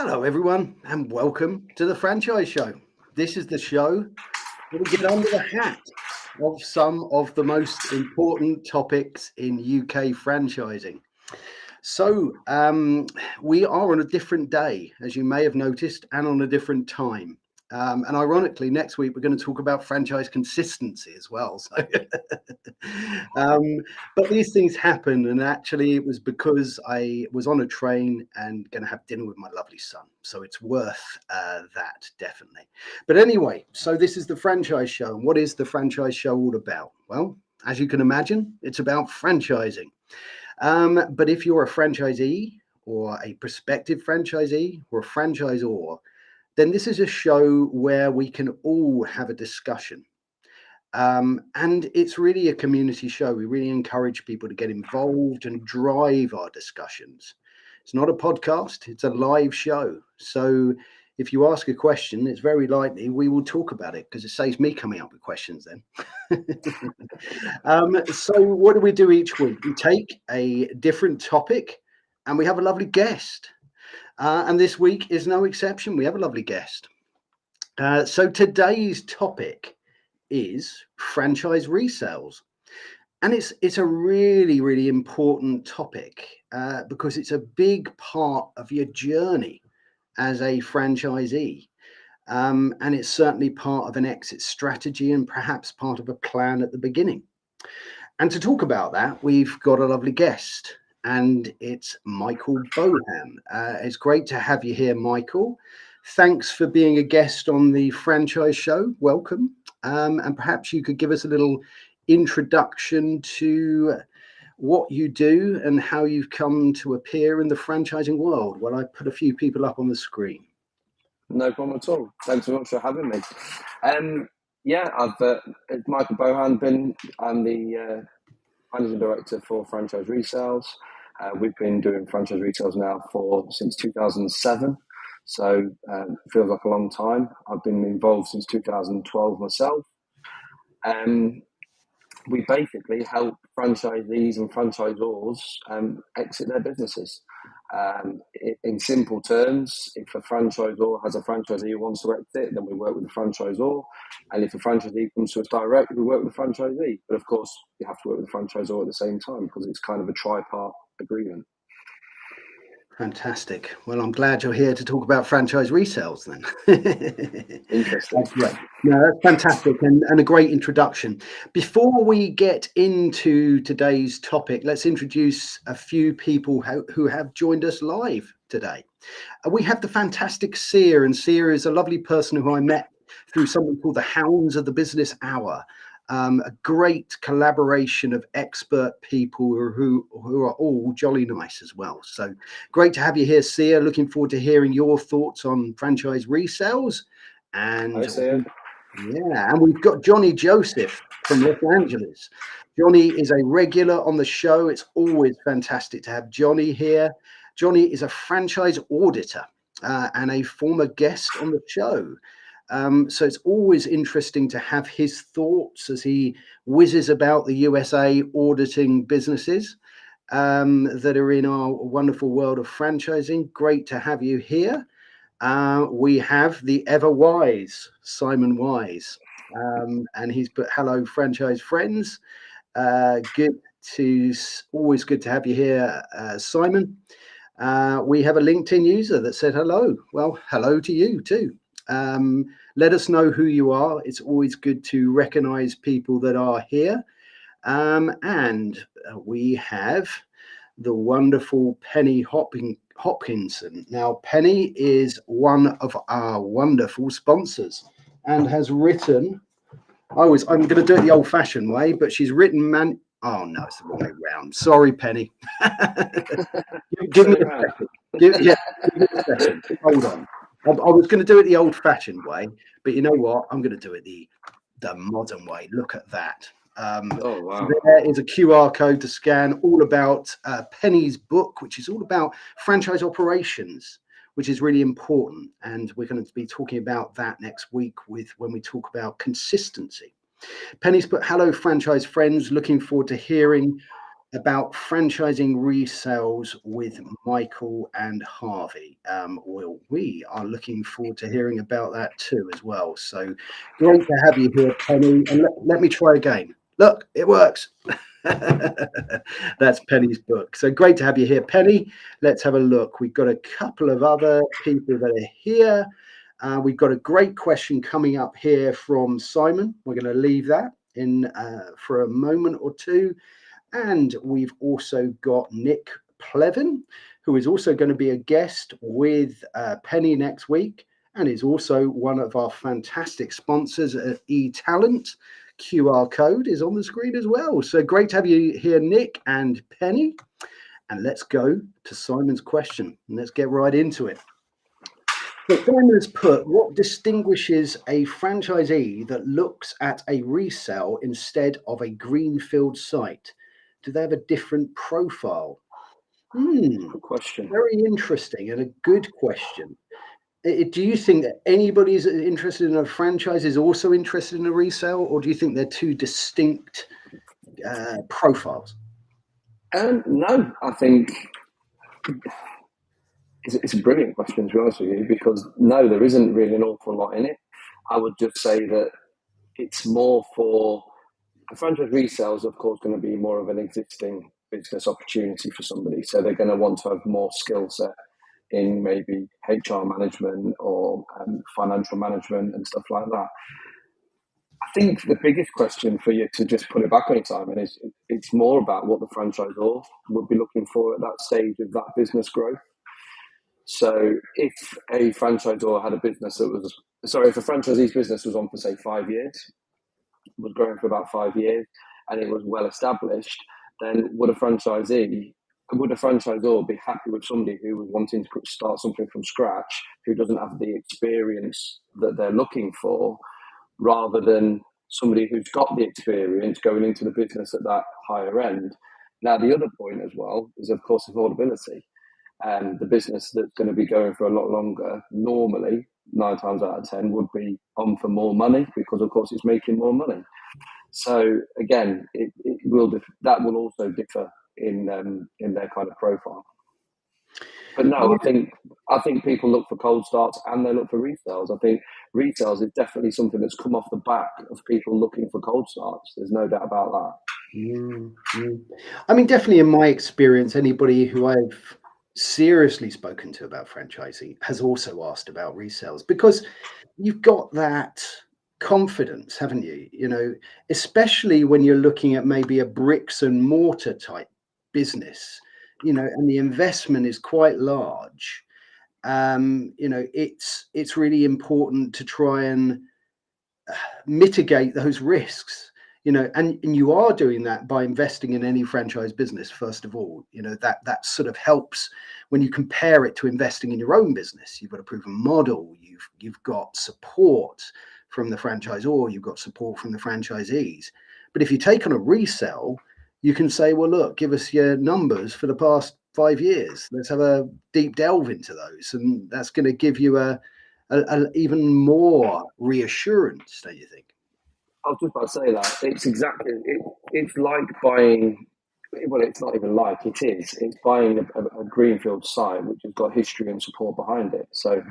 Hello, everyone, and welcome to the Franchise Show. This is the show where we get under the hat of some of the most important topics in UK franchising. So, we are on a different day, as you may have noticed, and on a different time. And ironically, next week we're going to talk about franchise consistency as well. Um, but these things happen, and actually, it was because I was on a train and going to have dinner with my lovely son. So it's worth that, definitely. But anyway, so this is the Franchise Show. And what is the Franchise Show all about? Well, as you can imagine, it's about franchising. But if you're a franchisee or a prospective franchisee or a franchisor, then this is a show where we can all have a discussion. And it's really a community show. We really encourage people to get involved and drive our discussions. It's not a podcast, it's a live show. So if you ask a question, it's very likely we will talk about it because it saves me coming up with questions then. So what do we do each week? We take a different topic and we have a lovely guest. And this week is no exception. We have a lovely guest. So today's topic is franchise resales. And it's a really important topic because it's a big part of your journey as a franchisee. And it's certainly part of an exit strategy and perhaps part of a plan at the beginning. And to talk about that, we've got a lovely guest, and it's Michael Bohan. It's great to have you here, Michael. Thanks for being a guest on the Franchise Show. Welcome. And perhaps you could give us a little introduction to what you do and how you've come to appear in the franchising world. Well, I put a few people up on the screen. No problem at all. Thanks so much for having me. It's Michael Bohan. I'm the managing director for Franchise Resales. We've been doing franchise resales now since 2007. So it feels like a long time. I've been involved since 2012 myself. We basically help franchisees and franchisors exit their businesses. In simple terms, if a franchisor has a franchisee who wants to exit, then we work with the franchisor. And if a franchisee comes to us direct, we work with the franchisee. But of course, you have to work with the franchisor at the same time because it's kind of a tripart agreement. Fantastic. Well, I'm glad you're here to talk about franchise resales then. Interesting. That's great. No, that's fantastic and a great introduction. Before we get into today's topic, let's introduce a few people who have joined us live today. We have the fantastic Sia, and Sia is a lovely person who I met through something called the Hounds of the Business Hour. A great collaboration of expert people who are all jolly nice as well. So great to have you here, Sia. Looking forward to hearing your thoughts on franchise resales. And Hi, Sia. Yeah, and we've got Johnny Joseph from Los Angeles. Johnny is a regular on the show. It's always fantastic to have Johnny here. Johnny is a franchise auditor and a former guest on the show. So it's always interesting to have his thoughts as he whizzes about the USA auditing businesses that are in our wonderful world of franchising. Great to have you here. We have the ever wise Simon Wise, and he's put hello, franchise friends. Always good to have you here, Simon. We have a LinkedIn user that said hello. Well, hello to you too. Let us know who you are. It's always good to recognize people that are here. And we have the wonderful Penny Hopkinson. Now, Penny is one of our wonderful sponsors and has written, I'm going to do it the old-fashioned way, but she's written oh no, it's the wrong way round. Sorry, Penny. Give me a second. Give me a second. Hold on. I was going to do it the old-fashioned way, but you know what? I'm going to do it the modern way. Look at that. Oh, wow. There is a QR code to scan, all about Penny's book, which is all about franchise operations, which is really important. And we're going to be talking about that next week when we talk about consistency. Penny's put, hello, franchise friends. Looking forward to hearing about franchising resales with Michael and Harvey. Well, we are looking forward to hearing about that too as well. So great to have you here, Penny. And let me try again. Look, it works. That's Penny's book. So great to have you here, Penny. Let's have a look. We've got a couple of other people that are here. We've got a great question coming up here from Simon. We're going to leave that in for a moment or two. And we've also got Nick Plevin, who is also going to be a guest with Penny next week and is also one of our fantastic sponsors at eTalent. QR code is on the screen as well. So great to have you here, Nick and Penny. And let's go to Simon's question. And let's get right into it. So Simon has put, what distinguishes a franchisee that looks at a resale instead of a greenfield site? Do they have a different profile? Good question. Very interesting and a good question. Do you think that anybody is interested in a franchise is also interested in a resale, or do you think they're two distinct profiles? No, I think it's a brilliant question, to be honest with you, because no, there isn't really an awful lot in it. I would just say that it's more for a franchise resale is, of course, going to be more of an existing business opportunity for somebody. So they're going to want to have more skill set in maybe HR management or financial management and stuff like that. I think the biggest question for you to just put it back on it, Simon, is it's more about what the franchisor would be looking for at that stage of that business growth. So if a franchisor had a business that was, sorry, if a franchisee's business was on for say 5 years, was growing for about 5 years, and it was well established, then would a franchisor be happy with somebody who was wanting to start something from scratch, who doesn't have the experience that they're looking for, rather than somebody who's got the experience going into the business at that higher end? Now, the other point as well is, of course, affordability. The business that's going to be going for a lot longer, normally 9 times out of 10 would be on for more money because, of course, it's making more money. So again, that will also differ in their kind of profile. But no, I think people look for cold starts and they look for resales. I think resales is definitely something that's come off the back of people looking for cold starts. There's no doubt about that. I mean, definitely in my experience, anybody who I've seriously spoken to about franchising has also asked about resales, because you've got that confidence, haven't you? You know, especially when you're looking at maybe a bricks and mortar type business, you know, and the investment is quite large. You know, it's really important to try and mitigate those risks, you know, and you are doing that by investing in any franchise business. First of all, you know, that sort of helps when you compare it to investing in your own business. You've got a proven model, you've got support from the franchisor, you've got support from the franchisees. But if you take on a resell, you can say, well, look, give us your numbers for the past 5 years, let's have a deep delve into those, and that's going to give you a even more reassurance, don't you think? I was just about to say that. It's exactly, it's like buying, well, it's not even like, it is. It's buying a greenfield site which has got history and support behind it. So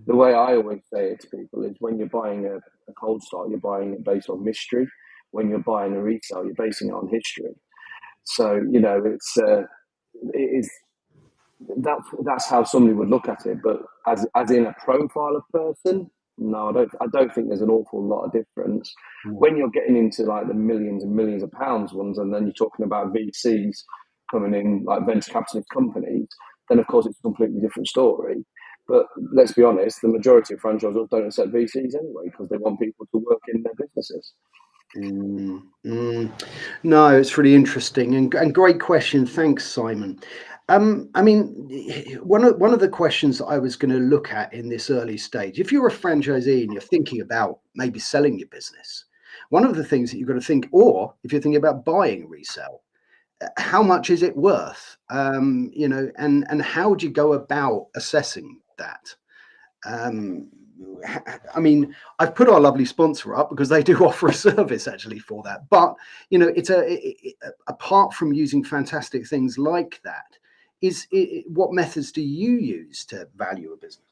the way I always say it to people is, when you're buying a cold start, you're buying it based on mystery. When you're buying a resale, you're basing it on history. So, you know, it is, that's how somebody would look at it. But as in a profile of person, no, I don't think there's an awful lot of difference. When you're getting into like the millions and millions of pounds ones, and then you're talking about VCs coming in, like venture capitalist companies, then of course it's a completely different story. But let's be honest, the majority of franchisors don't accept VCs anyway, because they want people to work in their businesses. No, it's really interesting and great question. Thanks, Simon. I mean, one of the questions that I was going to look at in this early stage, if you're a franchisee and you're thinking about maybe selling your business, one of the things that you've got to think, or if you're thinking about buying a resale, how much is it worth? You know, and how do you go about assessing that? I mean, I've put our lovely sponsor up because they do offer a service actually for that. But it's apart from using fantastic things like that, what methods do you use to value a business?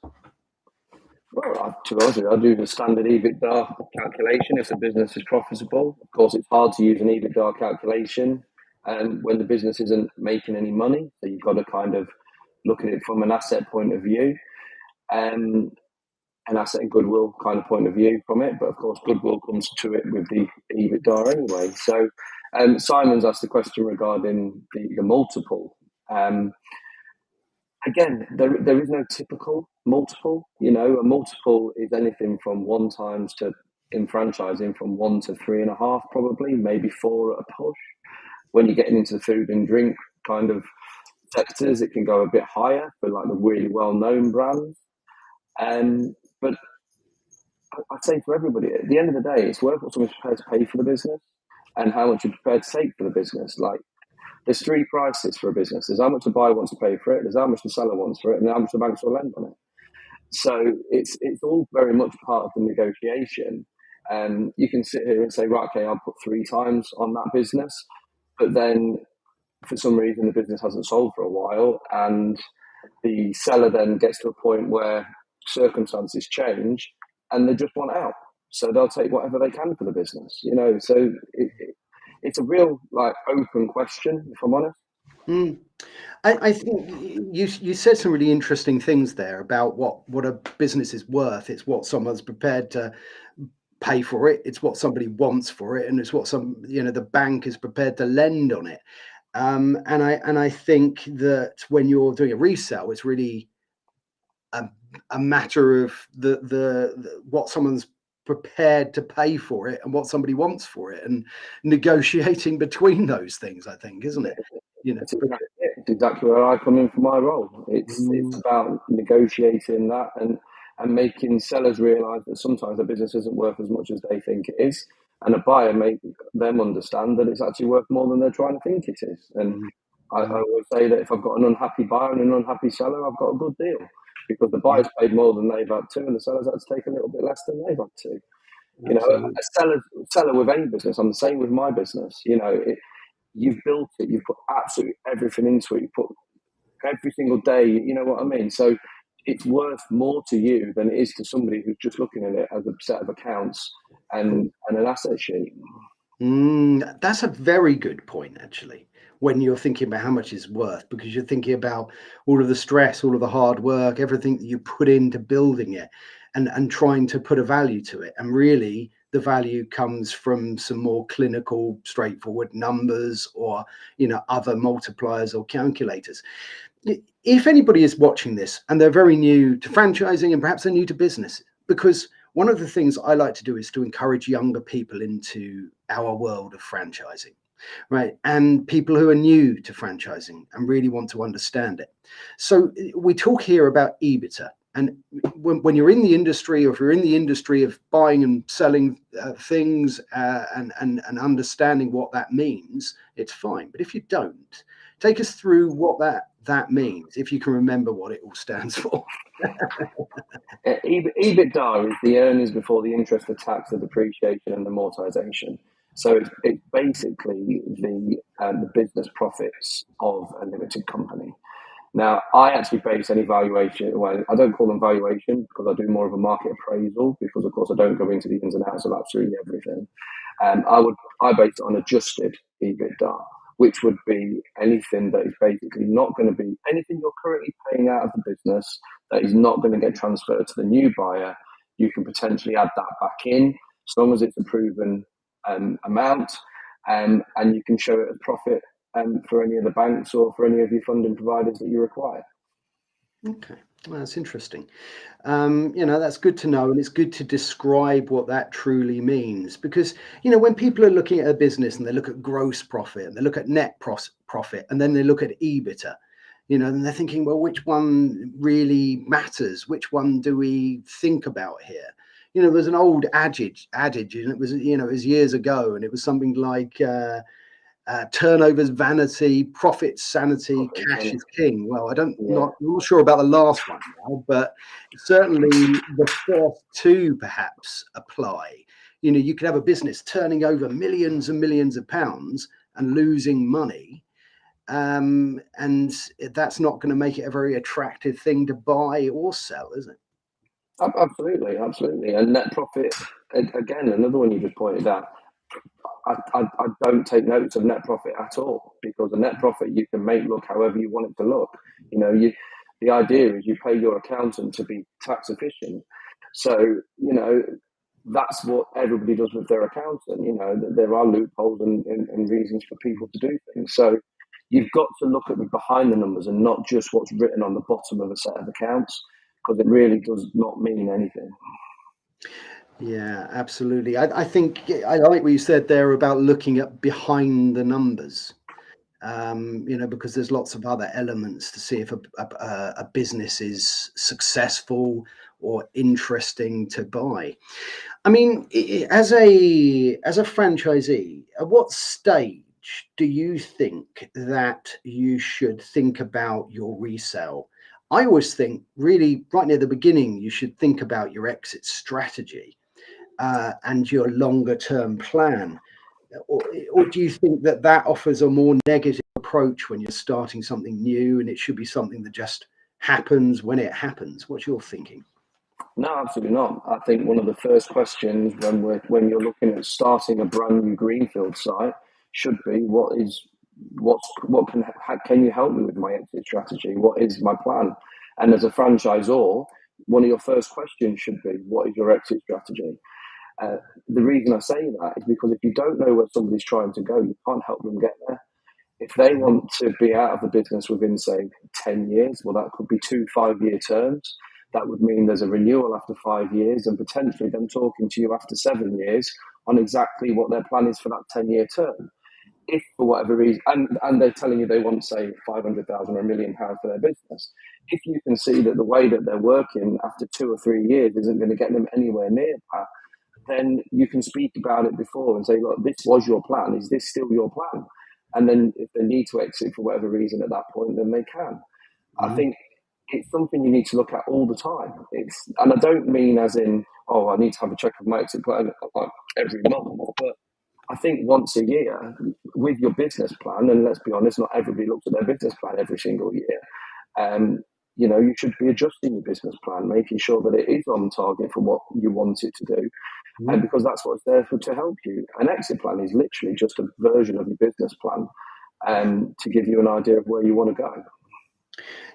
Well, to be honest with you, I do the standard EBITDA calculation if the business is profitable. Of course, it's hard to use an EBITDA calculation when the business isn't making any money. So you've got to kind of look at it from an asset point of view, an asset and goodwill kind of point of view from it. But of course, goodwill comes to it with the EBITDA anyway. So Simon's asked the question regarding the multiple. Again, there is no typical multiple. A multiple is anything from 1 times to, in franchising, from 1 to 3.5, probably, maybe 4 at a push. When you're getting into the food and drink kind of sectors, it can go a bit higher for like the really well-known brands. But I'd say for everybody, at the end of the day, it's worth what someone's prepared to pay for the business and how much you're prepared to take for the business. Like, there's 3 prices for a business. There's how much the buyer wants to pay for it, there's how much the seller wants for it, and how much the banks will lend on it. So it's all very much part of the negotiation. You can sit here and say, right, okay, I'll put 3 times on that business, but then for some reason the business hasn't sold for a while, and the seller then gets to a point where circumstances change and they just want out. So they'll take whatever they can for the business, So it's a real open question, if I'm honest. Mm. I think you said some really interesting things there about what a business is worth. It's what someone's prepared to pay for it. It's what somebody wants for it, and it's what the bank is prepared to lend on it. And I think that when you're doing a resale, it's really a matter of the what someone's prepared to pay for it and what somebody wants for it, and negotiating between those things, I think, isn't it? It's exactly where I come in for my role. It's about negotiating that and making sellers realise that sometimes a business isn't worth as much as they think it is, and a buyer make them understand that it's actually worth more than they're trying to think it is. And I always say that if I've got an unhappy buyer and an unhappy seller, I've got a good deal, because the buyer's paid more than they've had to, and the seller's had to take a little bit less than they've had to. A seller with any business, I'm the same with my business. You've built it, you've put absolutely everything into it, you put every single day, you know what I mean? So it's worth more to you than it is to somebody who's just looking at it as a set of accounts and an asset sheet. That's a very good point, actually, when you're thinking about how much it's worth, because you're thinking about all of the stress, all of the hard work, everything that you put into building it, and trying to put a value to it. And really, the value comes from some more clinical, straightforward numbers, or other multipliers or calculators. If anybody is watching this and they're very new to franchising, and perhaps they're new to business, because one of the things I like to do is to encourage younger people into our world of franchising, right? And people who are new to franchising and really want to understand it. So we talk here about EBITDA. And when you're in the industry, or if you're in the industry of buying and selling things and understanding what that means, it's fine. But if you don't, take us through what that means, if you can remember what it all stands for. EBITDA is the earnings before the interest, the tax, the depreciation, and the amortization. So it's basically the business profits of a limited company. Now, I actually base any valuation, well, I don't call them valuation because I do more of a market appraisal, because of course I don't go into the ins and outs of absolutely everything. I base it on adjusted EBITDA, which would be anything that is basically not going to be anything you're currently paying out of the business that is not going to get transferred to the new buyer. You can potentially add that back in as long as it's a proven amount, and you can show it as profit for any of the banks or for any of your funding providers that you require. Okay, well, that's interesting. That's good to know, and it's good to describe what that truly means, because when people are looking at a business and they look at gross profit and they look at net profit and then they look at EBITDA, and they're thinking, well, which one really matters? Which one do we think about here? There's an old adage, and it was it was years ago, and it was something like turnover's vanity, profit's sanity, Profit cash and is king. Well, yeah. I'm not sure about the last one now, but certainly the first two perhaps apply. You know, you could have a business turning over millions and millions of pounds and losing money. And that's not going to make it a very attractive thing to buy or sell, is it? Absolutely, absolutely. And net profit, again, another one you just pointed out. I don't take notice of net profit at all, because the net profit you can make look however you want it to look. You know, the idea is you pay your accountant to be tax efficient. So, you know, that's what everybody does with their accountant. You know, that there are loopholes and reasons for people to do things. So you've got to look at the behind the numbers and not just what's written on the bottom of a set of accounts, because it really does not mean anything. Yeah, absolutely. I think I like what you said there about looking at behind the numbers. You know, because there's lots of other elements to see if a business is successful or interesting to buy. I mean, as a franchisee, at what stage do you think that you should think about your resale? I always think really right near the beginning, you should think about your exit strategy and your longer term plan. Or do you think that that offers a more negative approach when you're starting something new and it should be something that just happens when it happens? What's your thinking? No, absolutely not. I think one of the first questions when you're looking at starting a brand new greenfield site should be what can how, can you help me with my exit strategy? What is my plan? And as a franchisor, one of your first questions should be, what is your exit strategy? The reason I say that is because if you don't know where somebody's trying to go, you can't help them get there. If they want to be out of the business within, say, 10 years, well, that could be 2 5-year terms. That would mean there's a renewal after 5 years and potentially them talking to you after 7 years on exactly what their plan is for that 10-year term. If for whatever reason, and they're telling you they want, say, 500,000 or £1 million for their business, if you can see that the way that they're working after 2 or 3 years isn't going to get them anywhere near that, then you can speak about it before and say, look, this was your plan. Is this still your plan? And then if they need to exit for whatever reason at that point, then they can. I Mhm. think it's something you need to look at all the time. And I don't mean as in, oh, I need to have a check of my exit plan like every month, but I think once a year with your business plan, and let's be honest, not everybody looks at their business plan every single year. Um, you know, you should be adjusting your business plan, making sure that it is on target for what you want it to do, and Mhm. because that's what's there for to help you. An exit plan is literally just a version of your business plan, to give you an idea of where you want to go.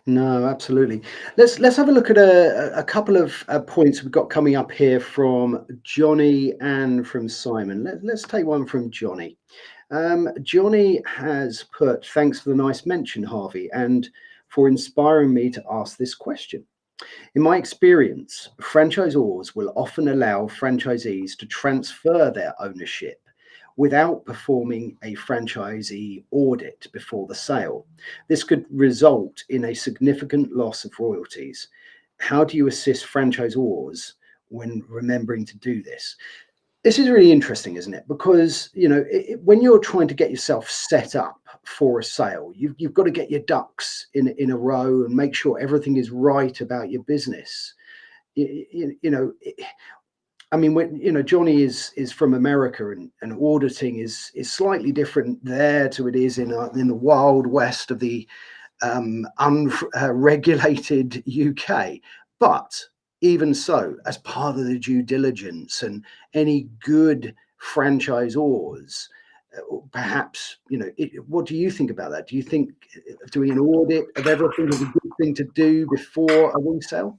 No, absolutely. Let's have a look at a couple of points we've got coming up here from Johnny and from Simon. Let's take one from Johnny. Johnny has put, thanks for the nice mention, Harvey, and for inspiring me to ask this question. In my experience, franchisors will often allow franchisees to transfer their ownership without performing a franchisee audit before the sale. This could result in a significant loss of royalties. How do you assist franchisors when remembering to do this? This is really interesting, isn't it? Because you know, when you're trying to get yourself set up for a sale, you've got to get your ducks in a row and make sure everything is right about your business. You know, I mean, when you know Johnny is from America, and auditing is slightly different there to it is in the wild west of the unregulated UK. But even so, as part of the due diligence, and any good franchisors, perhaps, you know, what do you think about that? Do you think doing an audit of everything is a good thing to do before a resale?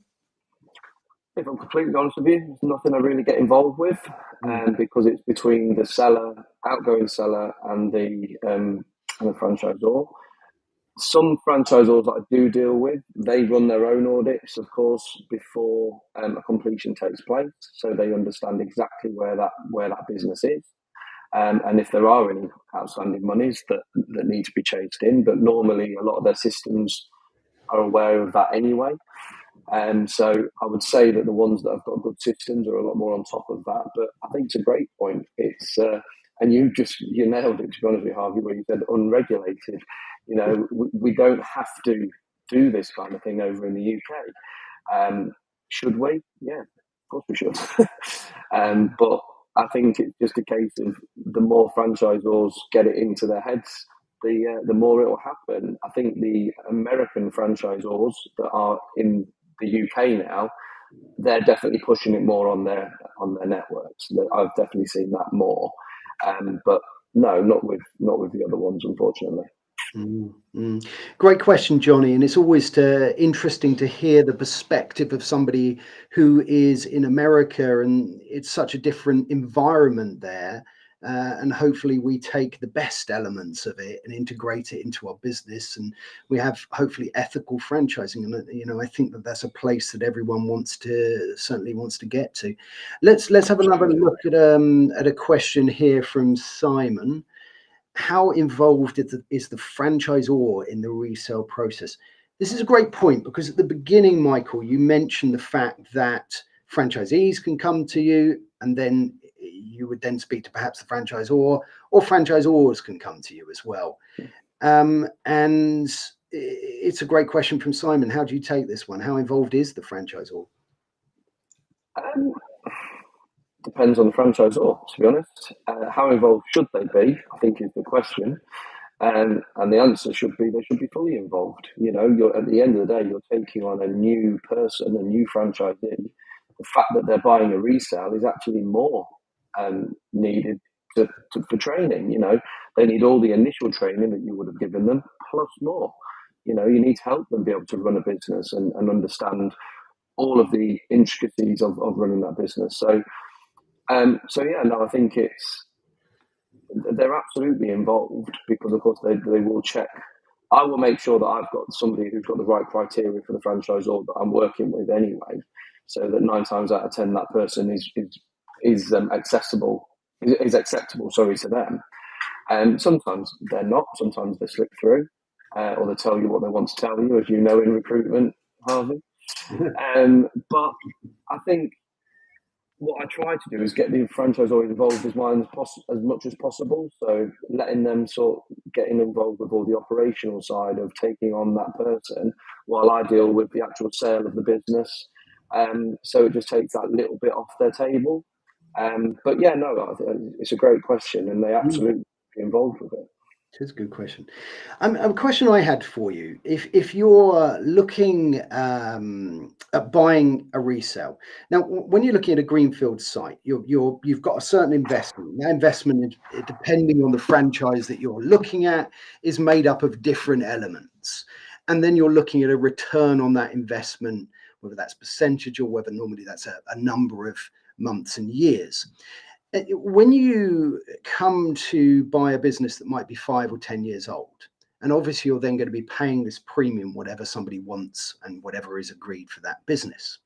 If I'm completely honest with you, there's nothing I really get involved with, Mm. because it's between the seller, outgoing seller, and the franchisor. Some franchisors that I do deal with, they run their own audits, of course, before a completion takes place, so they understand exactly where that business is, and if there are any outstanding monies that need to be chased in. But normally, a lot of their systems are aware of that anyway. So I would say that the ones that have got good systems are a lot more on top of that. But I think it's a great point. And you nailed it, to be honest with you, Harvey, where you said unregulated. We don't have to do this kind of thing over in the UK. Should we? Yeah, of course we should. But I think it's just a case of the more franchisors get it into their heads, the more it will happen. I think the American franchisors that are in the UK now, they're definitely pushing it more on their networks. I've definitely seen that more, but no, not with the other ones, unfortunately. Great question, Johnny. And it's always interesting to hear the perspective of somebody who is in America, and it's such a different environment there. And hopefully we take the best elements of it and integrate it into our business, and we have hopefully ethical franchising. And I think that that's a place that everyone certainly wants to get to. Let's have another look at a question here from Simon. How involved is the franchisor in the resale process? This is a great point, because at the beginning, Michael, you mentioned the fact that franchisees can come to you, and then you would then speak to perhaps the franchisor, or franchisors can come to you as well. And it's a great question from Simon. How do you take this one? How involved is the franchisor? Depends on the franchisor, to be honest. How involved should they be, I think, is the question. And the answer should be they should be fully involved. You're, at the end of the day, you're taking on a new person, a new franchisee. The fact that they're buying a resale is actually more needed for training. They need all the initial training that you would have given them, plus more. You need to help them be able to run a business and understand all of the intricacies of running that business. So yeah, no, I think they're absolutely involved, because of course they will check. I will make sure that I've got somebody who's got the right criteria for the franchisor that I'm working with anyway, so that 9 times out of 10 that person is acceptable to them. And sometimes they're not. Sometimes they slip through, or they tell you what they want to tell you, as you know, in recruitment, Harvey. But I think what I try to do is get the franchisor involved as much as possible. So letting them sort of getting involved with all the operational side of taking on that person, while I deal with the actual sale of the business. So it just takes that little bit off their table. But yeah, no, it's a great question, and they absolutely be involved with it. It is a good question. A question I had for you: if you're looking at buying a resale, now when you're looking at a greenfield site, you've got a certain investment. That investment, depending on the franchise that you're looking at, is made up of different elements, and then you're looking at a return on that investment, whether that's percentage or whether normally that's a number of months and years. When you come to buy a business that might be 5 or 10 years old, and obviously you're then going to be paying this premium, whatever somebody wants and whatever is agreed for that business.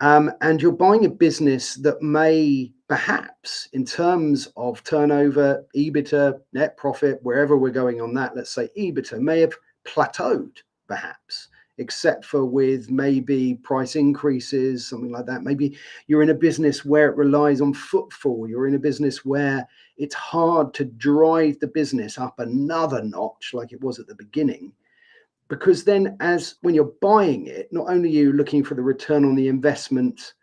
And you're buying a business that may perhaps, in terms of turnover, EBITDA, net profit, wherever we're going on that, let's say EBITDA may have plateaued perhaps, except for with maybe price increases, something like that. Maybe you're in a business where it relies on footfall. You're in a business where it's hard to drive the business up another notch like it was at the beginning. Because then when you're buying it, not only are you looking for the return on the investment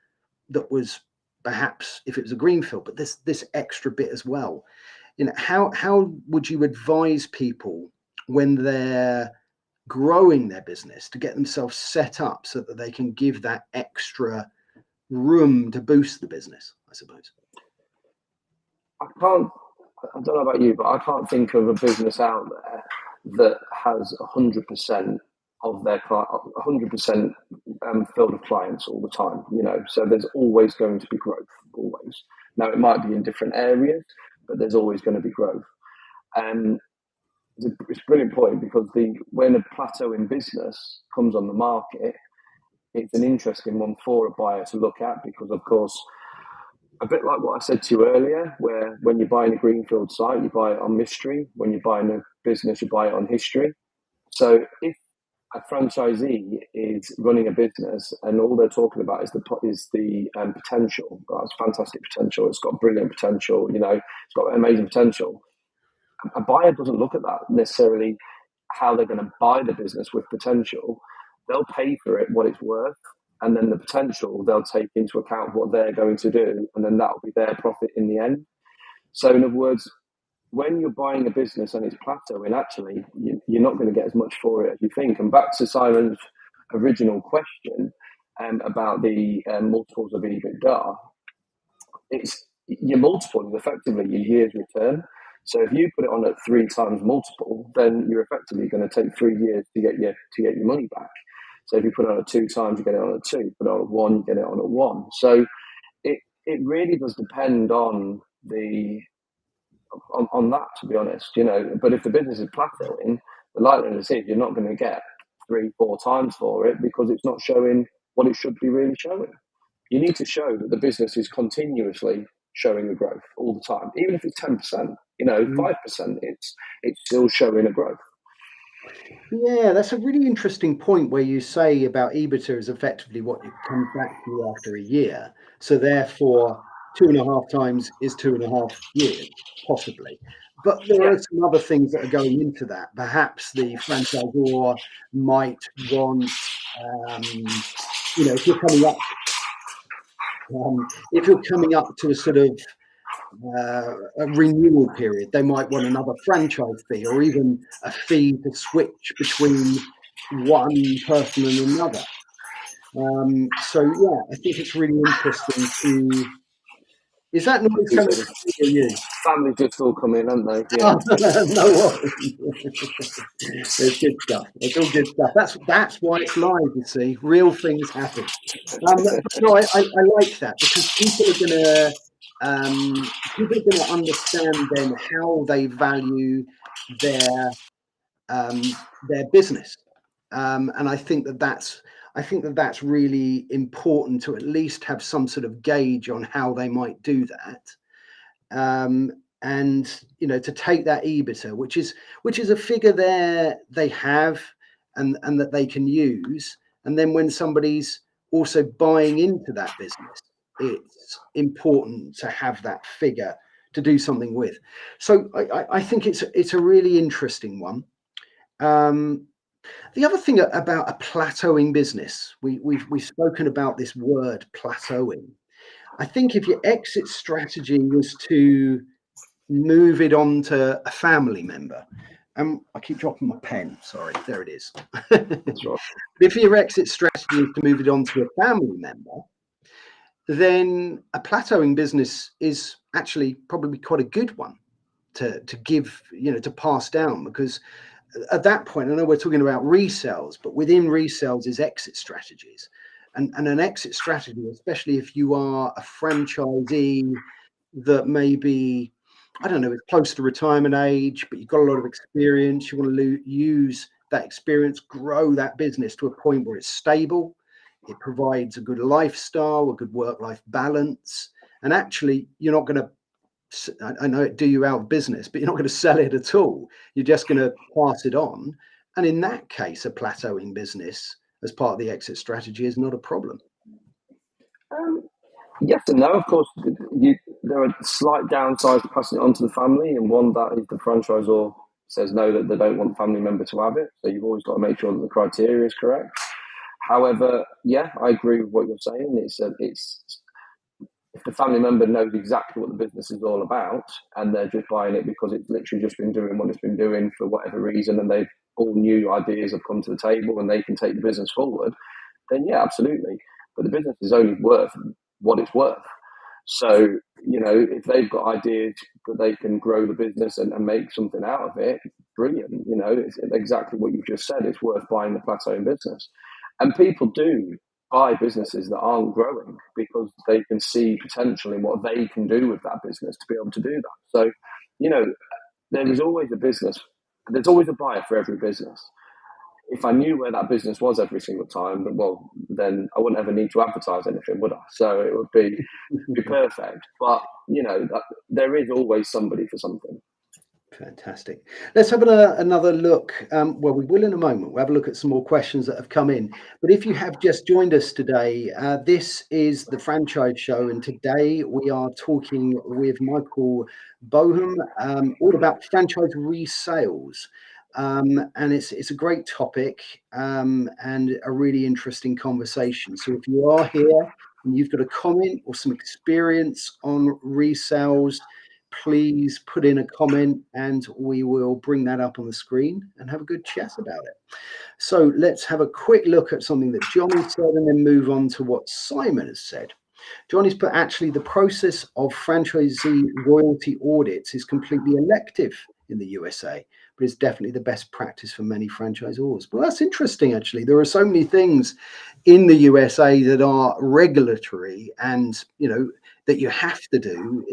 that was perhaps if it was a greenfield, but this extra bit as well. How would you advise people when they're growing their business to get themselves set up so that they can give that extra room to boost the business, I suppose? I don't know about you, but I can't think of a business out there that has 100% of their 100% filled with clients all the time. So there's always going to be growth. Always. Now it might be in different areas, but there's always going to be growth. And it's a brilliant point, because when a plateau in business comes on the market, it's an interesting one for a buyer to look at, because of course, a bit like what I said to you earlier, where when you're buying a greenfield site, you buy it on mystery. When you're buying a business, you buy it on history. So if a franchisee is running a business, and all they're talking about is the potential. Oh, it's fantastic potential. It's got brilliant potential. You know, it's got amazing potential. A buyer doesn't look at that necessarily, how they're going to buy the business with potential. They'll pay for it what it's worth, and then the potential they'll take into account what they're going to do, and then that'll be their profit in the end. So, in other words, when you're buying a business and it's plateauing, actually, you're not going to get as much for it as you think. And back to Simon's original question about the multiples of EBITDA, it's your multiple is effectively your year's return. So if you put it on at 3 times multiple, then you're effectively going to take 3 years to get your money back. So if you put it on at 2 times, you get it on at 2. Put it on at 1, you get it on at 1. So it really does depend on that, to be honest, you know. But if the business is plateauing, the likelihood is you're not going to get 3-4 times for it, because it's not showing what it should be really showing. You need to show that the business is continuously showing a growth all the time, even if it's 10%, you know, 5%. It's still showing a growth. Yeah, that's a really interesting point where you say about EBITDA is effectively what comes back to you after a year. So therefore, 2.5 times is 2.5 years, possibly. But there Yeah, are some other things that are going into that. Perhaps the franchisor might want, if you're coming up, to a sort of a renewal period, they might want another franchise fee, or even a fee to switch between one person and another. So yeah, I think it's really interesting to. Is that noise you coming said from me or you? families just all come in, haven't they? Yeah. Oh, no worries. It's good stuff. It's all good stuff. That's why it's live. You see, real things happen. But no, I like that, because people are gonna understand then how they value their business, and I think that that's really important, to at least have some sort of gauge on how they might do that. And to take that EBITDA, which is a figure they have, and that they can use, and then when somebody's also buying into that business, it's important to have that figure to do something with. So I think it's a really interesting one. The other thing about a plateauing business, we've spoken about this word plateauing. I think if your exit strategy was to move it on to a family member. I keep dropping my pen. Sorry, there it is. That's right. If your exit strategy is to move it on to a family member, then a plateauing business is actually probably quite a good one to give, to pass down, because at that point, I know we're talking about resales, but within resales is exit strategies. And an exit strategy, especially if you are a franchisee that maybe, I don't know, it's close to retirement age, but you've got a lot of experience. You want to use that experience, grow that business to a point where it's stable. It provides a good lifestyle, a good work-life balance. And actually, you're not going to, I know it do you out of business, but you're not going to sell it at all. You're just going to pass it on. And in that case, a plateauing business as part of the exit strategy is not a problem. Yes and no. Of course, there are slight downsides to passing it on to the family, and one that is the franchisor says no, that they don't want the family member to have it. So you've always got to make sure that the criteria is correct. However, yeah, I agree with what you're saying. It's if the family member knows exactly what the business is all about, and they're just buying it because it's literally just been doing what it's been doing for whatever reason, and they've all new ideas have come to the table and they can take the business forward, then yeah, absolutely. But the business is only worth what it's worth. So, if they've got ideas that they can grow the business and make something out of it, brilliant. It's exactly what you've just said. It's worth buying the plateauing business. And people do buy businesses that aren't growing because they can see potential in what they can do with that business to be able to do that. So, there is always there's always a buyer for every business. If I knew where that business was every single time, then I wouldn't ever need to advertise anything, would I? So it would be perfect. But there is always somebody for something. Fantastic. Let's have another look. Well, we will in a moment. We'll have a look at some more questions that have come in. But if you have just joined us today, this is the Franchise Show, and today we are talking with Michael Bohan all about franchise resales. And it's a great topic and a really interesting conversation. So if you are here and you've got a comment or some experience on resales, please put in a comment and we will bring that up on the screen and have a good chat about it. So let's have a quick look at something that Johnny said and then move on to what Simon has said. Johnny's put, actually, the process of franchisee royalty audits is completely elective in the USA, but it's definitely the best practice for many franchisors. Well, that's interesting, actually. There are so many things in the USA that are regulatory and, that you have to do.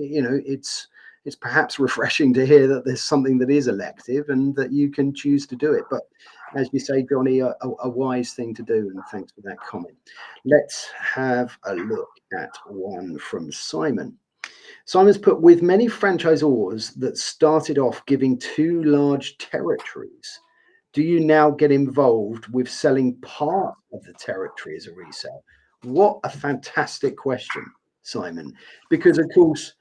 It's perhaps refreshing to hear that there's something that is elective and that you can choose to do it. But as you say, Johnny, a wise thing to do. And thanks for that comment. Let's have a look at one from Simon. Simon's put, with many franchisors that started off giving too large territories, do you now get involved with selling part of the territory as a resale? What a fantastic question, Simon. Because, of course,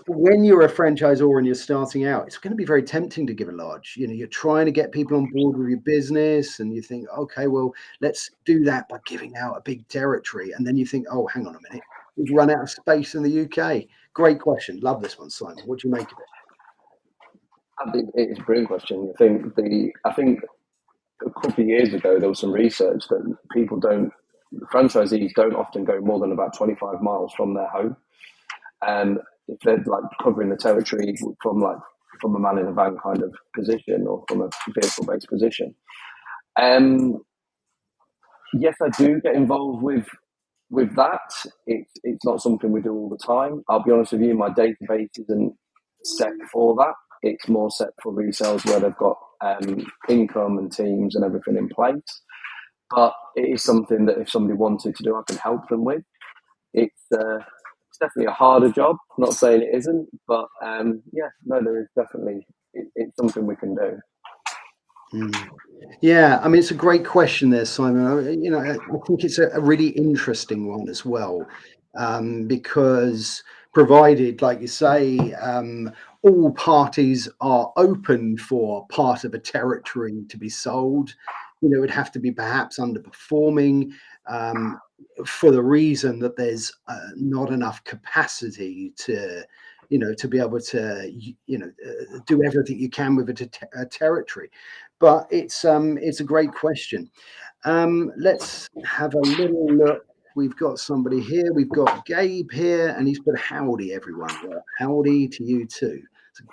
when you're a franchisor and you're starting out, it's going to be very tempting to give a large. You're trying to get people on board with your business and you think, okay, well, let's do that by giving out a big territory. And then you think, oh, hang on a minute, we've run out of space in the UK. Great question. Love this one, Simon. What do you make of it? I think it's a brilliant question. I think a couple of years ago there was some research that franchisees don't often go more than about 25 miles from their home. And if they're like covering the territory from a man in a van kind of position or from a vehicle based position. Yes, I do get involved with that. It's not something we do all the time. I'll be honest with you, my database isn't set for that. It's more set for resales where they've got income and teams and everything in place. But it is something that if somebody wanted to do, I can help them with. It's definitely a harder job. Not saying it isn't, but there is definitely it's something we can do. Yeah, I mean, it's a great question there, Simon. I think it's a really interesting one as well, because provided, like you say, all parties are open for part of a territory to be sold, it would have to be perhaps underperforming, for the reason that there's not enough capacity to be able to do everything you can with a territory. But it's a great question. Let's have a little look. We've got somebody here. We've got Gabe here, and he's put howdy, everyone. Well, howdy to you too.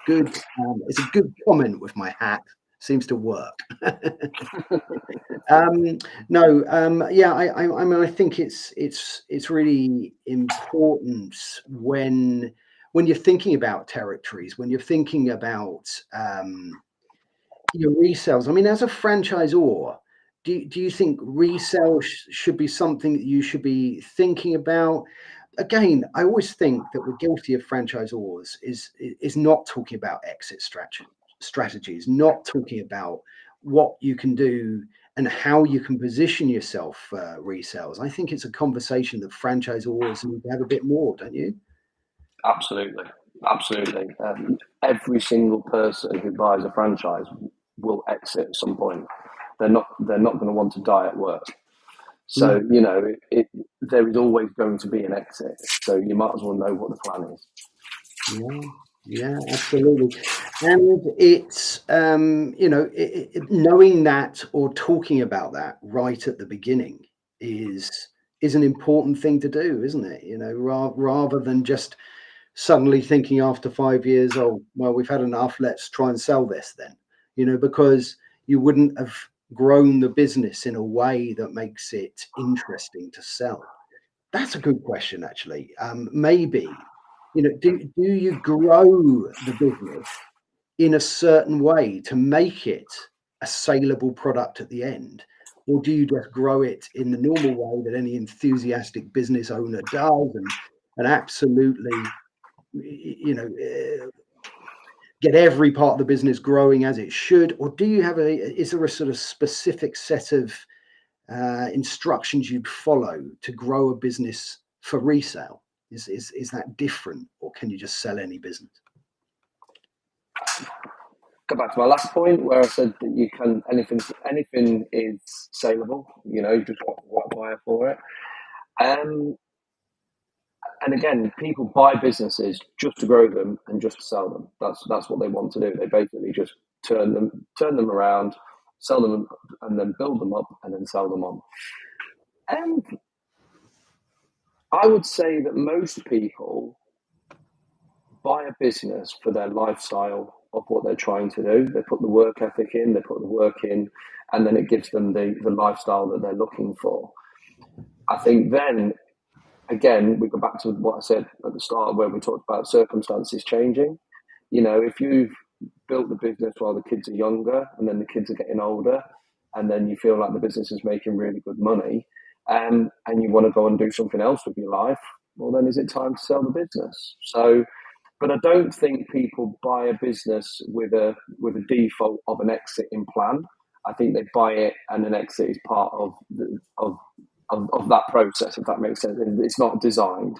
It's a good comment with my hat. Seems to work. I think it's really important when you're thinking about territories, when you're thinking about your resales. I mean, as a franchisor, do you think resale should be something that you should be thinking about? Again, I always think that we're guilty of franchisors is not talking about exit strategies, not talking about what you can do and how you can position yourself for resales. I think it's a conversation that franchisors need to have a bit more, don't you? Absolutely. Every single person who buys a franchise will exit at some point. They're not going to want to die at work. So there is always going to be an exit. So you might as well know what the plan is. Yeah, absolutely. And it's knowing that or talking about that right at the beginning is an important thing to do, isn't it? Rather than just suddenly thinking after 5 years, oh, well, we've had enough, let's try and sell this then, because you wouldn't have grown the business in a way that makes it interesting to sell. That's a good question, actually. Maybe, do you grow the business in a certain way to make it a saleable product at the end? Or do you just grow it in the normal way that any enthusiastic business owner does and absolutely get every part of the business growing as it should, or do you have is there a sort of specific set of instructions you'd follow to grow a business for resale? Is that different, or can you just sell any business? Go back to my last point where I said that you can anything is saleable. You know, you just want to buy for it. And again, people buy businesses just to grow them and just to sell them. That's what they want to do. They basically just turn them around, sell them, and then build them up and then sell them on. And I would say that most people buy a business for their lifestyle of what they're trying to do. They put the work ethic in, they put the work in, and then it gives them the lifestyle that they're looking for. I think then, again, we go back to what I said at the start where we talked about circumstances changing. You know, if you've built the business while the kids are younger and then the kids are getting older and then you feel like the business is making really good money, and you want to go and do something else with your life, well, then is it time to sell the business? So, but I don't think people buy a business with a default of an exit in plan. I think they buy it and an exit is part of that process, if that makes sense. It's not designed.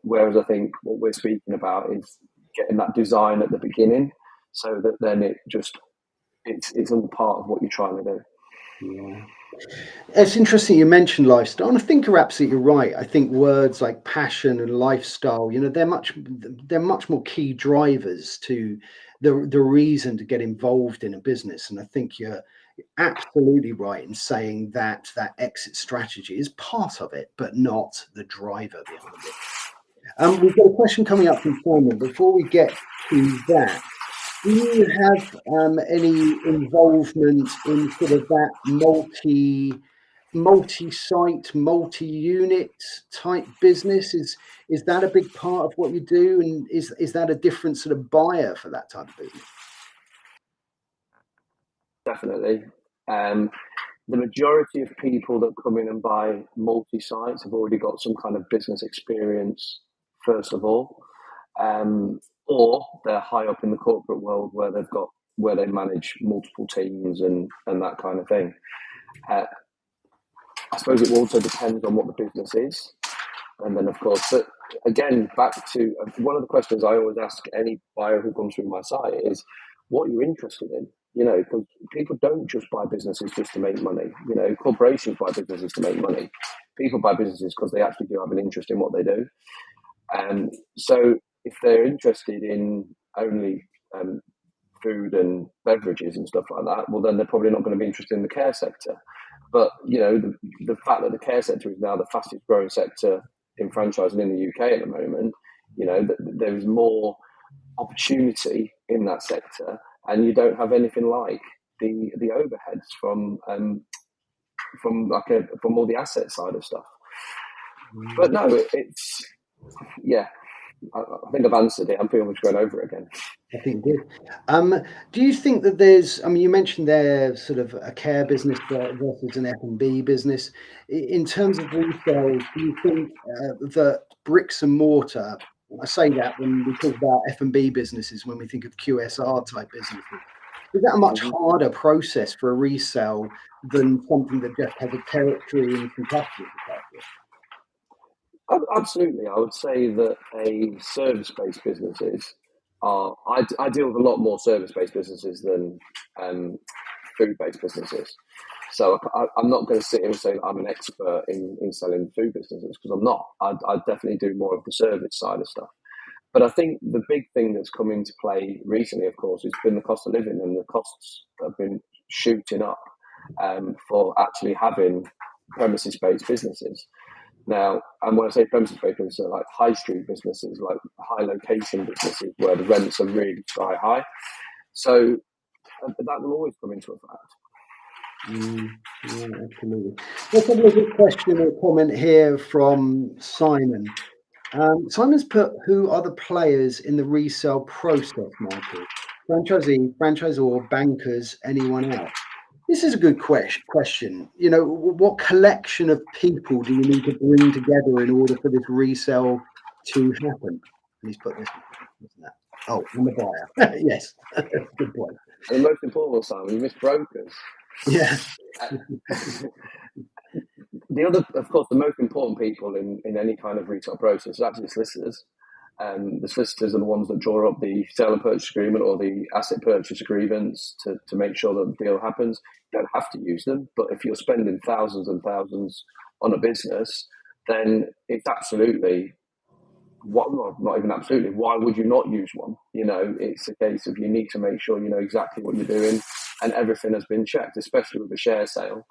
Whereas I think what we're speaking about is getting that design at the beginning, so that then it's all part of what you're trying to do. Yeah. It's interesting you mentioned lifestyle, and I think you're absolutely right. I think words like passion and lifestyle, you know, they're much more key drivers to the reason to get involved in a business. And I think you're absolutely right in saying that that exit strategy is part of it, but not the driver behind it. We've got a question coming up from Simon. Before we get to that, do you have any involvement in sort of that multi-site, multi-unit type business? Is that a big part of what you do, and is that a different sort of buyer for that type of business? Definitely. The majority of people that come in and buy multi-sites have already got some kind of business experience, first of all, or they're high up in the corporate world where they manage multiple teams and that kind of thing. I suppose it also depends on what the business is, and then of course, but again, back to one of the questions I always ask any buyer who comes through my site is, what are you interested in? You know, because people don't just buy businesses just to make money. You know, corporations buy businesses to make money. People buy businesses because they actually do have an interest in what they do. And so if they're interested in only food and beverages and stuff like that, well, then they're probably not going to be interested in the care sector. But, you know, the fact that the care sector is now the fastest growing sector in franchising in the UK at the moment, you know, there is more opportunity in that sector, and you don't have anything like the overheads from all the asset side of stuff. But no, it's yeah. I think I've answered it. I'm pretty much going over it again. I think you did. Do you think that there's, I mean, you mentioned there sort of a care business versus an F&B business. In terms of resale, do you think that bricks and mortar, I say that when we talk about F&B businesses, when we think of QSR type businesses, is that a much harder process for a resale than something that just has a territory and some customers? Absolutely. I would say that a service-based businesses are, I deal with a lot more service-based businesses than food-based businesses. So I'm not going to sit here and say that I'm an expert in selling food businesses, because I'm not. I definitely do more of the service side of stuff. But I think the big thing that's come into play recently, of course, has been the cost of living, and the costs have been shooting up for actually having premises-based businesses. Now, and when I say premises-based businesses, like high street businesses, like high location businesses where the rents are really sky high. So that will always come into effect. Yeah, absolutely. Let's have a look at a question or comment here from Simon. Simon's put, who are the players in the resale process, Michael? Franchisee, franchisor, bankers, anyone else? This is a good question. You know, what collection of people do you need to bring together in order for this resale to happen? And he's put this, isn't that? Oh, and the buyer. Yes, good point. And the most important, Simon, you miss brokers. Yeah. The other, of course, the most important people in any kind of retail process is actually solicitors. The solicitors are the ones that draw up the sale and purchase agreement or the asset purchase agreements to make sure that the deal happens. You don't have to use them, but if you're spending thousands and thousands on a business, then it's absolutely, well, not even absolutely, why would you not use one? You know, it's a case of you need to make sure you know exactly what you're doing and everything has been checked, especially with a share sale.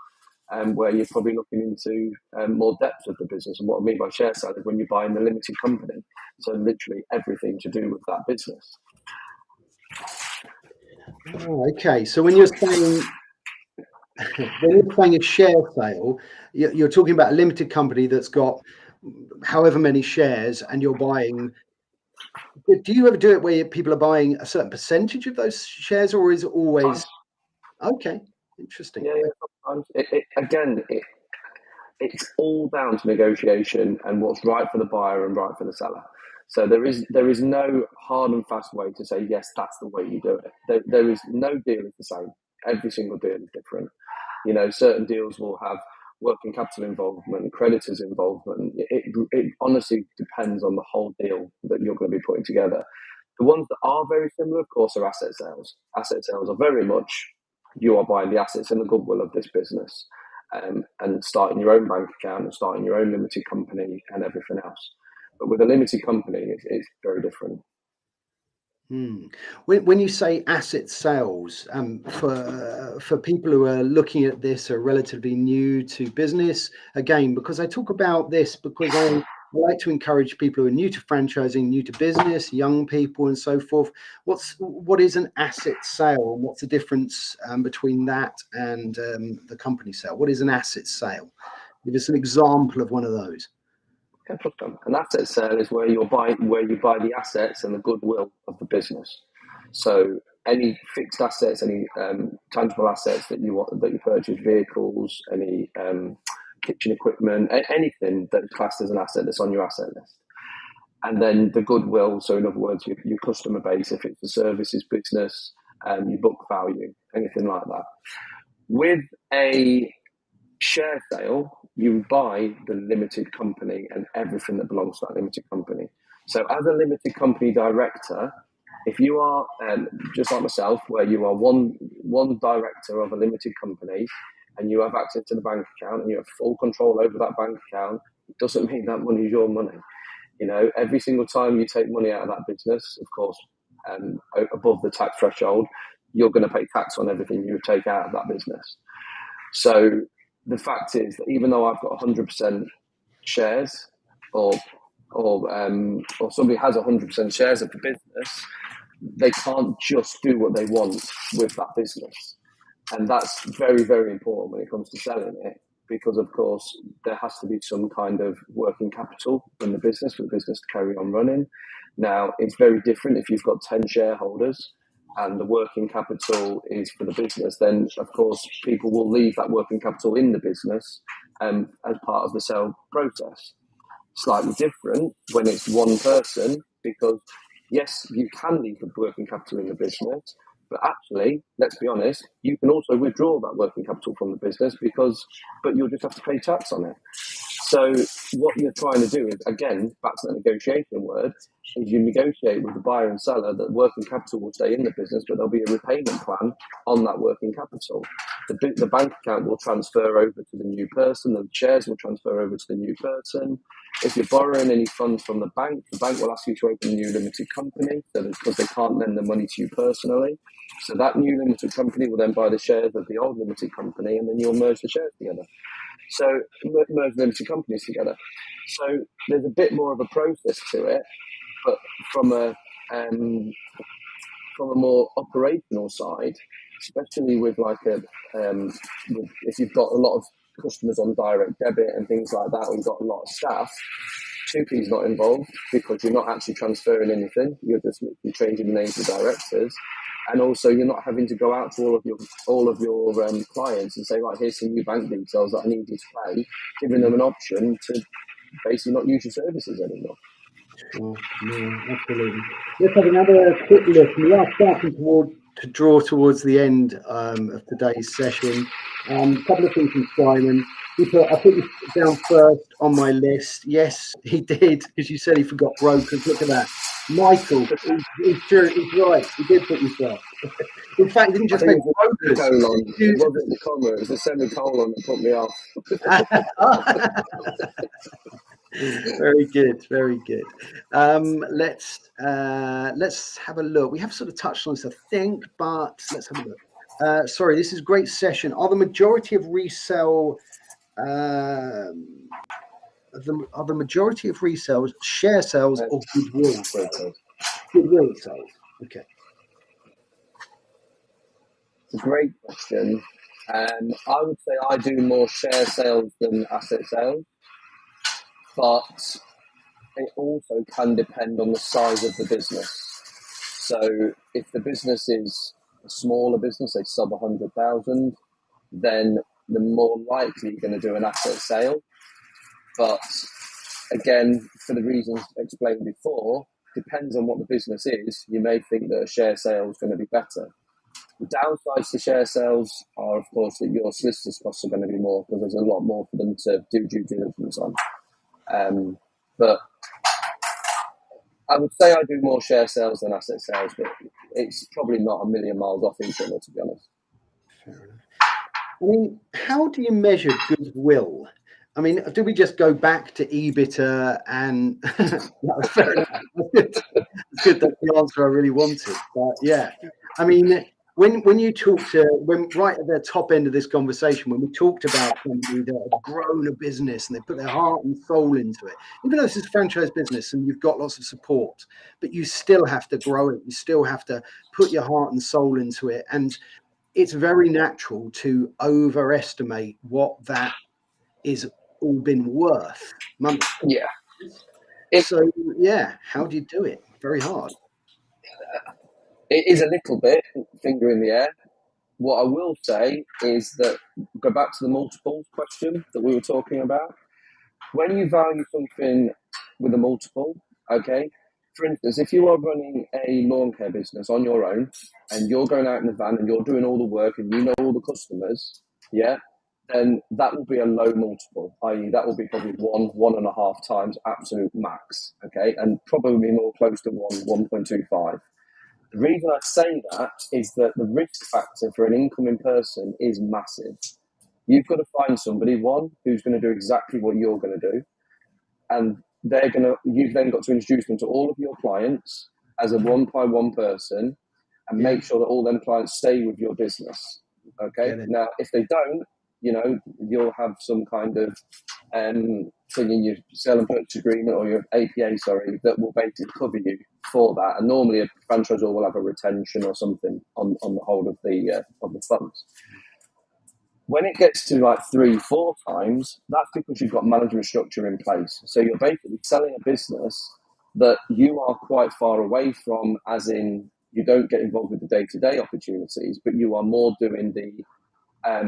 Where you're probably looking into more depth of the business. And what I mean by share sale is when you're buying the limited company. So literally everything to do with that business. Oh, okay. So when you're saying a share sale, you're talking about a limited company that's got however many shares, and you're buying. Do you ever do it where people are buying a certain percentage of those shares, or is it always Sometimes, okay? Interesting. yeah, sometimes. It's all down to negotiation and what's right for the buyer and right for the seller. So there is no hard and fast way to say yes, that's the way you do it. There is no deal is the same. Every single deal is different. You know, certain deals will have working capital involvement, creditors involvement. It honestly depends on the whole deal that you're going to be putting together. The ones that are very similar, of course, are asset sales. Asset sales are very much you are buying the assets and the goodwill of this business, and starting your own bank account and starting your own limited company and everything else. But with a limited company, it's very different. Hmm. When you say asset sales, for people who are looking at this are relatively new to business, again, because I talk about this because I like to encourage people who are new to franchising, new to business, young people, and so forth. What is an asset sale, and what's the difference between that and the company sale? What is an asset sale? Give us an example of one of those. An asset sale is where you buy the assets and the goodwill of the business. So any fixed assets, any tangible assets that you purchase, vehicles, any kitchen equipment, anything that is classed as an asset that's on your asset list. And then the goodwill, so in other words, your customer base, if it's a services business, your book value, anything like that. With a share sale, you buy the limited company and everything that belongs to that limited company. So as a limited company director, if you are just like myself, where you are one director of a limited company and you have access to the bank account and you have full control over that bank account, it doesn't mean that money is your money. You know, every single time you take money out of that business, of course, above the tax threshold, you're going to pay tax on everything you take out of that business. So the fact is that even though I've got 100% shares, or somebody has 100% shares of the business, they can't just do what they want with that business, and that's very, very important when it comes to selling it. Because of course there has to be some kind of working capital in the business for the business to carry on running. Now it's very different if you've got 10 shareholders and the working capital is for the business, then of course people will leave that working capital in the business as part of the sale process. Slightly different when it's one person, because yes, you can leave the working capital in the business, but actually, let's be honest, you can also withdraw that working capital from the business but you'll just have to pay tax on it. So what you're trying to do is, again, back to the negotiation word, is you negotiate with the buyer and seller that working capital will stay in the business, but there'll be a repayment plan on that working capital. The bank account will transfer over to the new person, the shares will transfer over to the new person. If you're borrowing any funds from the bank will ask you to open a new limited company, because they can't lend the money to you personally. So that new limited company will then buy the shares of the old limited company, and then you'll merge the shares together. So merge limited companies together. So there's a bit more of a process to it, but from a more operational side, especially with if you've got a lot of customers on direct debit and things like that, or you've got a lot of staff, 2P's not involved because you're not actually transferring anything. You're just changing the names of directors. And also, you're not having to go out to all of your clients and say, right, here's some new bank details that I need you to pay, giving them an option to basically not use your services anymore. Sure. No, absolutely. Let's have another quick look. We are starting to draw towards the end of today's session. A couple of things from Simon. I put you down first on my list. Yes, he did, because you said he forgot brokers. Look at that. Michael, he's true. He's right. He did put you first. In fact, he didn't I just think say it was the brokers. semicolon. It Huge. wasn't the comma, it was the semicolon that put me off. Very good, very good. Let's have a look. We have sort of touched on this, I think, but let's have a look. Sorry, this is a great session. Are the majority of resale are the majority of resales share sales or goodwill sales? Goodwill sales. Okay. It's a great question. I would say I do more share sales than asset sales, but it also can depend on the size of the business. So if the business is a smaller business, say sub 100,000, then the more likely you're going to do an asset sale. But again, for the reasons explained before, depends on what the business is. You may think that a share sale is going to be better. The downsides to share sales are, of course, that your solicitor's costs are going to be more because there's a lot more for them to do due diligence on. But I would say I do more share sales than asset sales, but it's probably not a million miles off each other, to be honest. Fair enough. I mean, how do you measure goodwill? I mean, do we just go back to EBITDA and no, fair enough. That's good. That's the answer I really wanted. But yeah, I mean, when you talk to when right at the top end of this conversation, when we talked about somebody that had grown a business and they put their heart and soul into it, even though this is a franchise business and you've got lots of support, but you still have to grow it. You still have to put your heart and soul into it. And it's very natural to overestimate what that is all been worth money. Yeah. So yeah, how do you do it? Very hard. It is a little bit finger in the air. What I will say is that, go back to the multiples question that we were talking about. When you value something with a multiple, okay, for instance, if you are running a lawn care business on your own and you're going out in the van and you're doing all the work and you know all the customers, yeah, then that will be a low multiple, i.e., that will be probably 1.5 times absolute max, okay, and probably more close to 1.25. The reason I say that is that the risk factor for an incoming person is massive. You've got to find somebody, one, who's going to do exactly what you're going to do, and you've then got to introduce them to all of your clients as a one by one person and make sure that all them clients stay with your business. Okay. Now, if they don't, you'll have some kind of thing in your sale and purchase agreement or your APA, that will basically cover you for that. And normally a franchisor will have a retention or something on the whole of the funds. When it gets to like 3-4 times, that's because you've got management structure in place. So you're basically selling a business that you are quite far away from, as in you don't get involved with the day-to-day opportunities, but you are more doing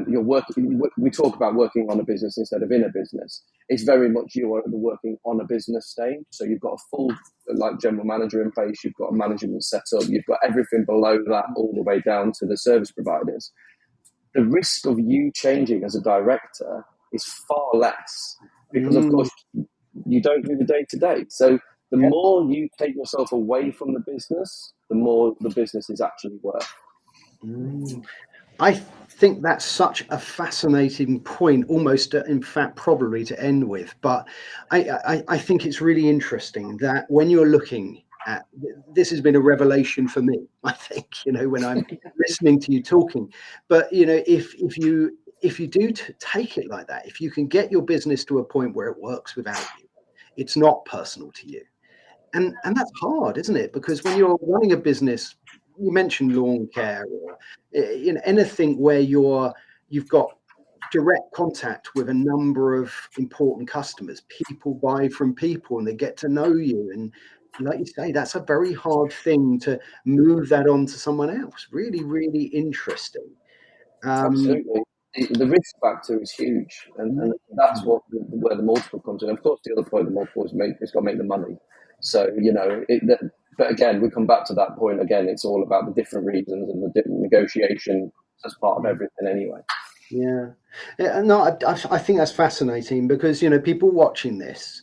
you're working. We talk about working on a business instead of in a business. It's very much you are at the working on a business stage. So you've got a full general manager in place. You've got a management set up. You've got everything below that, all the way down to the service providers. The risk of you changing as a director is far less because, of course, you don't do the day-to-day. So the more you take yourself away from the business, the more the business is actually worth. I think that's such a fascinating point, almost, in fact, probably to end with. But I think it's really interesting that when you're looking at this, has been a revelation for me. I think, when I'm listening to you talking. But if you do take it like that, if you can get your business to a point where it works without you, it's not personal to you, and that's hard, isn't it? Because when you're running a business, you mentioned lawn care or anything where you've got direct contact with a number of important customers. People buy from people and they get to know you, and like you say, that's a very hard thing to move that on to someone else. Really, really interesting. Absolutely. the risk factor is huge, and that's where the multiple comes in. Of course, the other point, the multiple is it's got to make the money. So but again, we come back to that point again. It's all about the different reasons and the different negotiation as part of everything, anyway. Yeah. No, I think that's fascinating because people watching this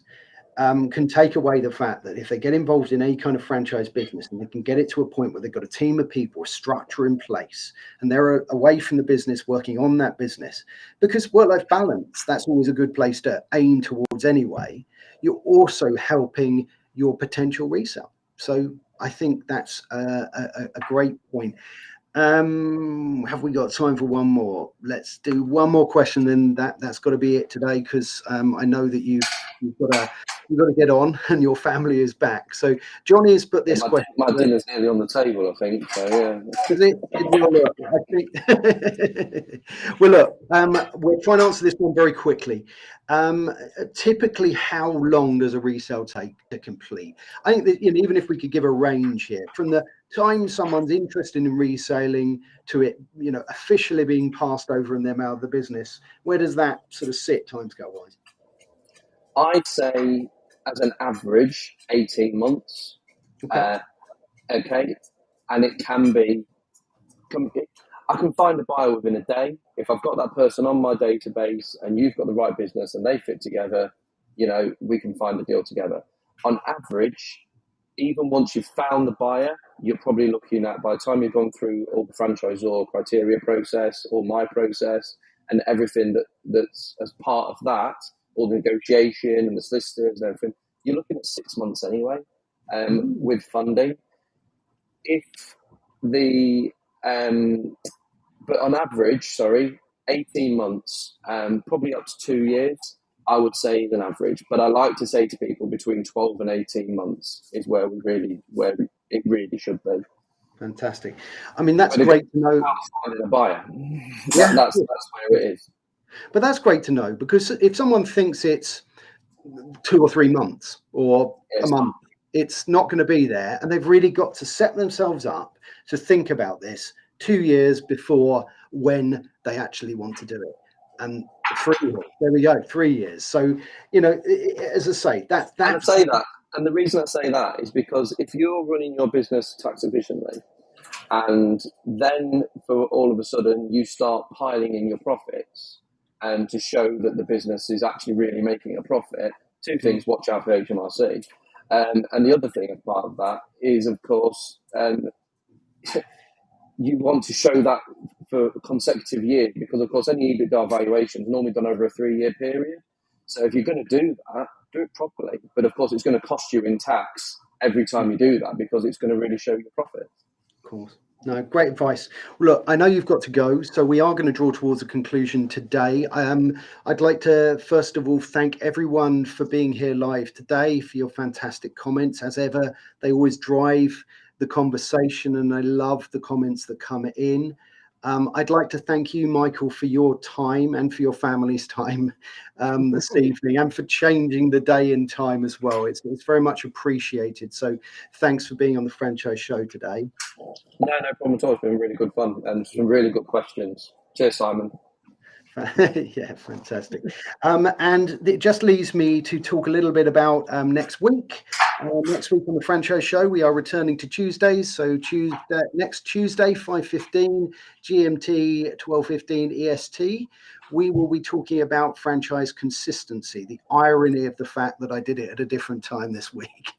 can take away the fact that if they get involved in any kind of franchise business and they can get it to a point where they've got a team of people, a structure in place, and they're away from the business working on that business, because work-life balance, that's always a good place to aim towards anyway. You're also helping your potential resale. So I think that's a great point. Have we got time for one more? Let's do one more question, then that's got to be it today, because I know that you've got to get on and your family is back. So Johnny has put this question. My dinner's nearly on the table, I think. So yeah. Is it? Well, look, I think. Well, look, we'll try and answer this one very quickly. Typically, how long does a resale take to complete? I think that even if we could give a range here, from the time someone's interested in reselling to it, officially being passed over and them out of the business, where does that sort of sit timescale wise? I'd say, as an average, 18 months. Okay. Okay, and it can be. I can find a buyer within a day if I've got that person on my database, and you've got the right business, and they fit together. We can find a deal together. On average, even once you've found the buyer, you're probably looking at, by the time you've gone through all the franchisor criteria process, or my process, and everything that's as part of that, all the negotiation and the solicitors and everything, you're looking at 6 months anyway, with funding. If the but on average, 18 months, probably up to 2 years, I would say is an average. But I like to say to people between 12 and 18 months is where it really should be. Fantastic. I mean, that's great to know. Finding a buyer. That's where it is. But that's great to know, because if someone thinks it's 2 or 3 months or a month, it's not going to be there. And they've really got to set themselves up to think about this 2 years before when they actually want to do it. And 3 years, there we go, 3 years. So, as I say, that's. And I say that. And the reason I say that is because if you're running your business tax efficiently, and then for all of a sudden you start piling in your profits, and to show that the business is actually really making a profit, two things: watch out for HMRC, and the other thing as part of that is, of course, you want to show that for consecutive years, because of course any EBITDA valuation is normally done over a 3-year period. So if you're going to do that, do it properly. But of course, it's going to cost you in tax every time you do that, because it's going to really show your profit. Of course. No, great advice. Look, I know you've got to go, so we are going to draw towards a conclusion today. I'd like to, first of all, thank everyone for being here live today, for your fantastic comments. As ever, they always drive the conversation, and I love the comments that come in. I'd like to thank you, Michael, for your time and for your family's time this evening, and for changing the day and time as well. It's very much appreciated. So thanks for being on the Franchise Show today. No problem at all. It's been really good fun and some really good questions. Cheers, Simon. Yeah, fantastic. And it just leaves me to talk a little bit about next week. Next week on the Franchise Show, we are returning to Tuesdays. So next Tuesday, 5:15 GMT, 12:15 EST, we will be talking about franchise consistency, the irony of the fact that I did it at a different time this week.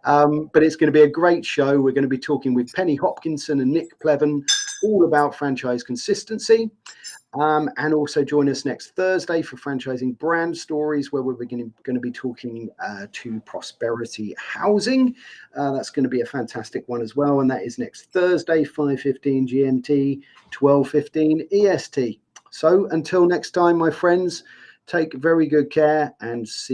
But it's going to be a great show. We're going to be talking with Penny Hopkinson and Nick Pleven all about franchise consistency. And also join us next Thursday for Franchising Brand Stories, where we're going to be talking to Prosperity Housing. That's going to be a fantastic one as well. And that is next Thursday, 5:15 GMT, 12:15 EST. So until next time, my friends, take very good care and see